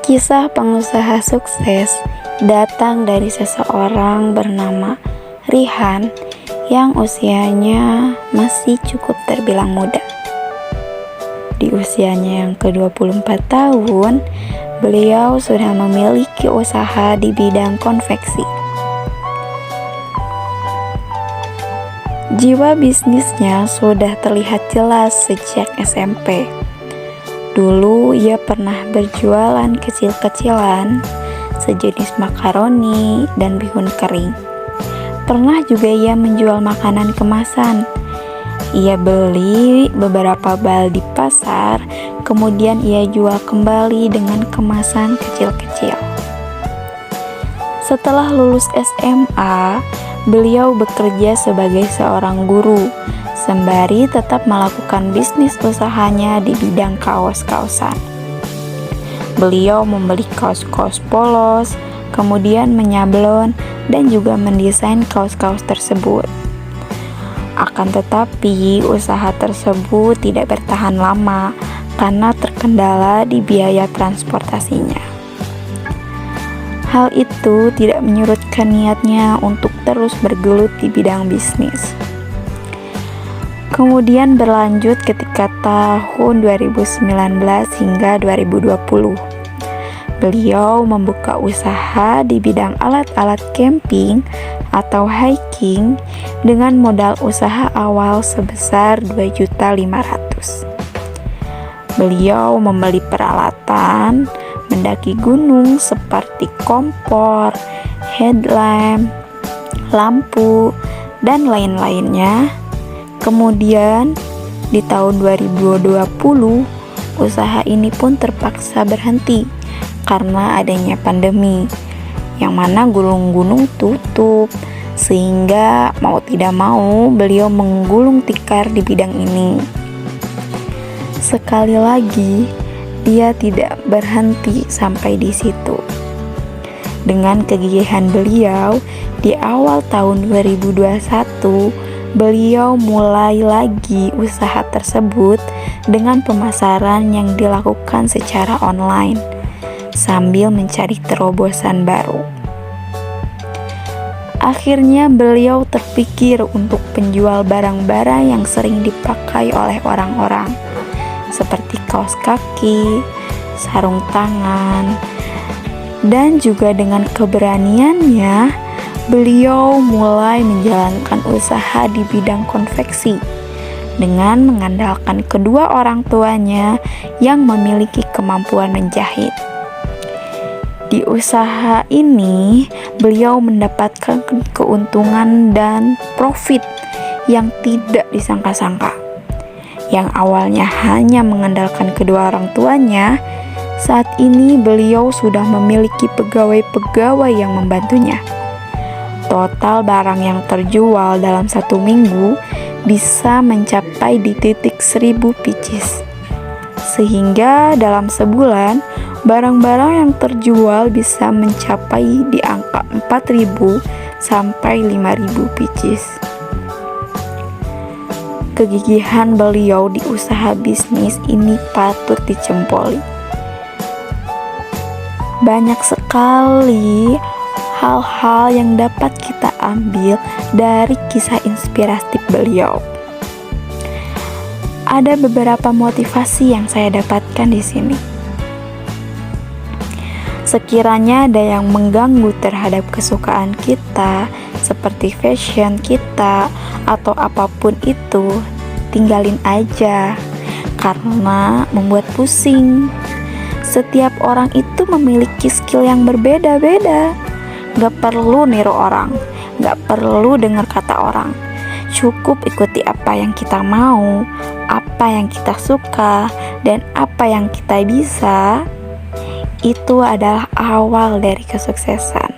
Kisah pengusaha sukses datang dari seseorang bernama Rihan yang usianya masih cukup terbilang muda. Di usianya yang ke-24 tahun, beliau sudah memiliki usaha di bidang konveksi. Jiwa bisnisnya sudah terlihat jelas sejak SMP. Dulu ia pernah berjualan kecil-kecilan, sejenis makaroni dan bihun kering. Pernah juga ia menjual makanan kemasan. Ia beli beberapa bal di pasar, kemudian ia jual kembali dengan kemasan kecil-kecil. Setelah lulus SMA, beliau bekerja sebagai seorang guru, sembari tetap melakukan bisnis usahanya di bidang kaos-kaosan. Beliau membeli kaos-kaos polos, kemudian menyablon dan juga mendesain kaos-kaos tersebut. Akan tetapi, usaha tersebut tidak bertahan lama karena terkendala di biaya transportasinya. Hal itu tidak menyurutkan niatnya untuk terus bergelut di bidang bisnis. Kemudian berlanjut ketika tahun 2019 hingga 2020. Beliau membuka usaha di bidang alat-alat camping atau hiking dengan modal usaha awal sebesar 2.500.000. Beliau membeli peralatan mendaki gunung seperti kompor, headlamp, lampu, dan lain-lainnya. Kemudian di tahun 2020, usaha ini pun terpaksa berhenti karena adanya pandemi, yang mana gunung-gunung tutup, sehingga mau tidak mau beliau menggulung tikar di bidang ini. Sekali lagi, dia tidak berhenti sampai di situ. Dengan kegigihan beliau, di awal tahun 2021, beliau mulai lagi usaha tersebut dengan pemasaran yang dilakukan secara online sambil mencari terobosan baru. Akhirnya beliau terpikir untuk penjual barang-barang yang sering dipakai oleh orang-orang seperti kaos kaki, sarung tangan, dan juga dengan keberaniannya beliau mulai menjalankan usaha di bidang konveksi dengan mengandalkan kedua orang tuanya yang memiliki kemampuan menjahit. Di usaha ini, beliau mendapatkan keuntungan dan profit yang tidak disangka-sangka. Yang awalnya hanya mengandalkan kedua orang tuanya, saat ini beliau sudah memiliki pegawai-pegawai yang membantunya. Total barang yang terjual dalam 1 minggu bisa mencapai di titik 1.000 pieces. Sehingga dalam sebulan, barang-barang yang terjual bisa mencapai di angka 4.000 sampai 5.000 pieces. Kegigihan beliau di usaha bisnis ini patut dicempoli. Banyak sekali hal-hal yang dapat kita ambil dari kisah inspiratif beliau. Ada beberapa motivasi yang saya dapatkan di sini. Sekiranya ada yang mengganggu terhadap kesukaan kita, seperti fashion kita atau apapun itu, tinggalin aja karena membuat pusing. Setiap orang itu memiliki skill yang berbeda-beda. Gak perlu niru orang, gak perlu dengar kata orang. Cukup ikuti apa yang kita mau, apa yang kita suka, dan apa yang kita bisa. Itu adalah awal dari kesuksesan.